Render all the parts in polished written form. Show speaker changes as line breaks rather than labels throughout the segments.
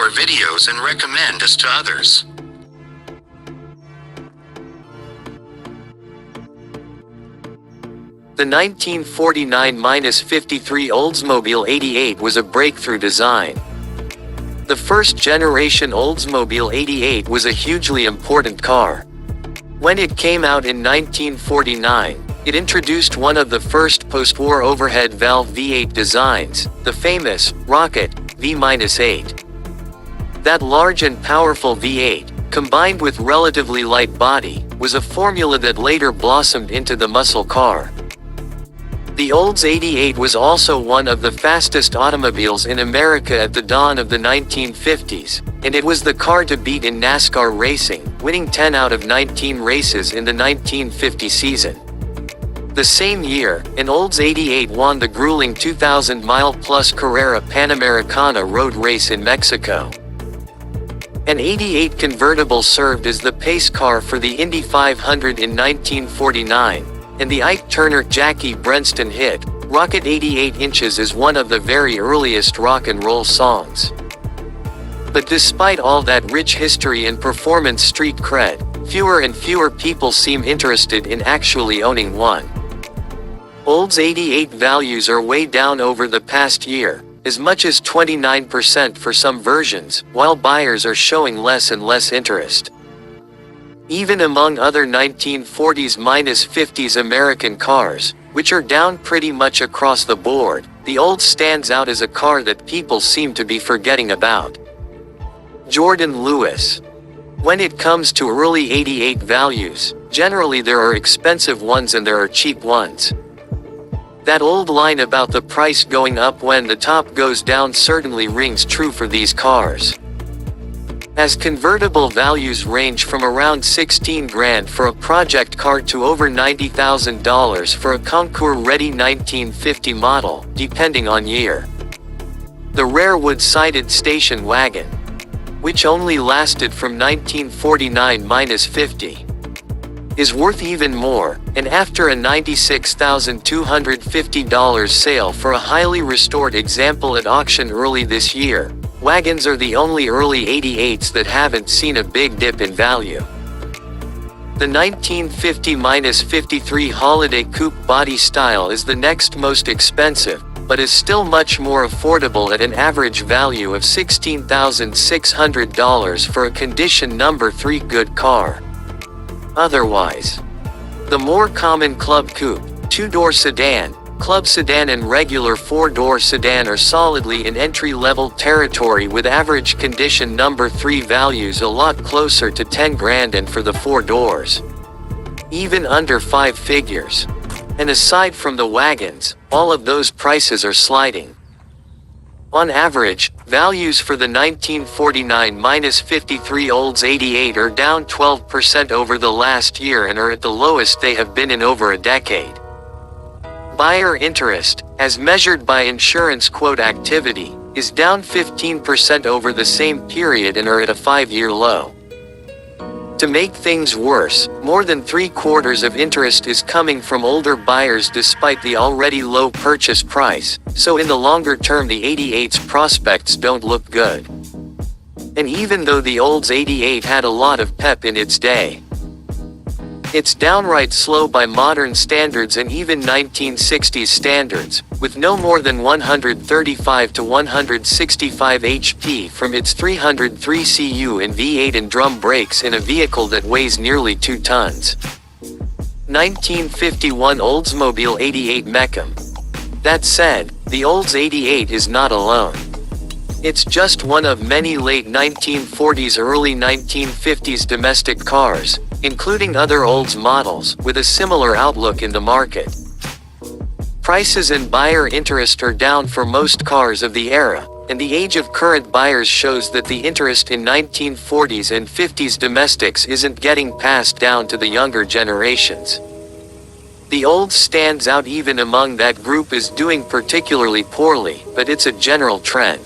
our videos and recommend us to others.
The 1949-53 Oldsmobile 88 was a breakthrough design. The first-generation Oldsmobile 88 was a hugely important car. When it came out in 1949, it introduced one of the first post-war overhead valve V8 designs, the famous Rocket V-8. That large and powerful V8, combined with relatively light body, was a formula that later blossomed into the muscle car. The Olds 88 was also one of the fastest automobiles in America at the dawn of the 1950s, and it was the car to beat in NASCAR racing, winning 10 out of 19 races in the 1950 season. The same year, an Olds 88 won the grueling 2,000-mile-plus Carrera Panamericana road race in Mexico. An 88 convertible served as the pace car for the Indy 500 in 1949, and the Ike Turner Jackie Brenston hit, Rocket 88 Inches is one of the very earliest rock and roll songs. But despite all that rich history and performance street cred, fewer and fewer people seem interested in actually owning one. Olds 88 values are way down over the past year, as much as 29% for some versions, while buyers are showing less and less interest. Even among other 1940s-50s American cars, which are down pretty much across the board, the Olds stands out as a car that people seem to be forgetting about. Jordan Lewis. When it comes to early 88 values, generally there are expensive ones and there are cheap ones. That old line about the price going up when the top goes down certainly rings true for these cars. As convertible values range from around $16,000 for a project car to over $90,000 for a concours-ready 1950 model, depending on year. The rare wood-sided station wagon, which only lasted from 1949-50, is worth even more, and after a $96,250 sale for a highly restored example at auction early this year, wagons are the only early 88s that haven't seen a big dip in value. The 1950-53 Holiday Coupe body style is the next most expensive, but is still much more affordable at an average value of $16,600 for a condition number 3 good car. Otherwise, the more common Club Coupe, 2-door sedan, Club Sedan and regular 4-door sedan are solidly in entry-level territory with average condition number 3 values a lot closer to $10,000 and for the 4 doors, even under 5 figures. And aside from the wagons, all of those prices are sliding. On average, values for the 1949-53 Olds 88 are down 12% over the last year and are at the lowest they have been in over a decade. Buyer interest, as measured by insurance quote activity, is down 15% over the same period and are at a 5-year low. To make things worse, more than 3/4 of interest is coming from older buyers despite the already low purchase price, so in the longer term the 88's prospects don't look good. And even though the Olds 88 had a lot of pep in its day, it's downright slow by modern standards and even 1960s standards, with no more than 135 to 165 HP from its 303 cu in V8 and drum brakes in a vehicle that weighs nearly 2 tons. 1951 Oldsmobile 88 Mecum. That said, the Olds 88 is not alone. It's just one of many late 1940s early 1950s domestic cars, including other Olds models, with a similar outlook in the market. Prices and buyer interest are down for most cars of the era, and the age of current buyers shows that the interest in 1940s and 50s domestics isn't getting passed down to the younger generations. The Olds stands out even among that group as doing particularly poorly, but it's a general trend.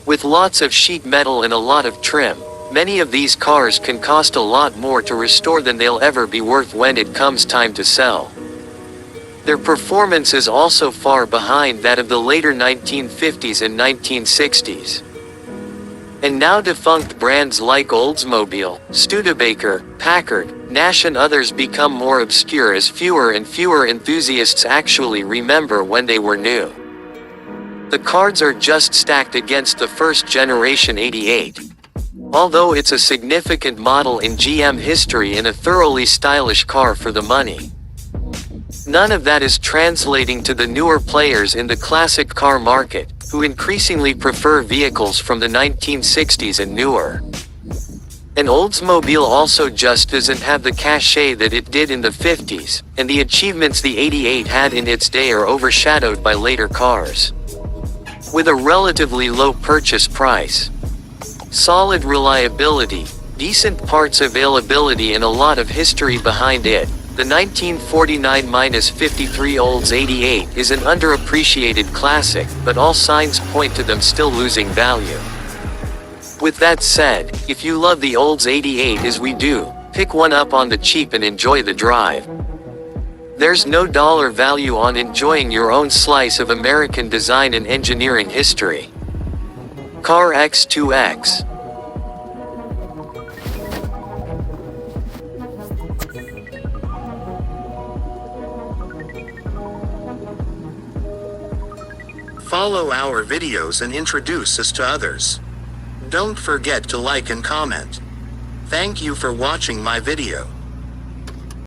With lots of sheet metal and a lot of trim, many of these cars can cost a lot more to restore than they'll ever be worth when it comes time to sell. Their performance is also far behind that of the later 1950s and 1960s. And now defunct brands like Oldsmobile, Studebaker, Packard, Nash and others become more obscure as fewer and fewer enthusiasts actually remember when they were new. The cards are just stacked against the first generation 88. Although it's a significant model in GM history and a thoroughly stylish car for the money. None of that is translating to the newer players in the classic car market, who increasingly prefer vehicles from the 1960s and newer. And Oldsmobile also just doesn't have the cachet that it did in the 50s, and the achievements the 88 had in its day are overshadowed by later cars. With a relatively low purchase price, solid reliability, decent parts availability and a lot of history behind it, the 1949-53 Olds 88 is an underappreciated classic, but all signs point to them still losing value. With that said, if you love the Olds 88 as we do, pick one up on the cheap and enjoy the drive. There's no dollar value on enjoying your own slice of American design and engineering history. Car X2X.
Follow our videos and introduce us to others. Don't forget to like and comment. Thank you for watching my video.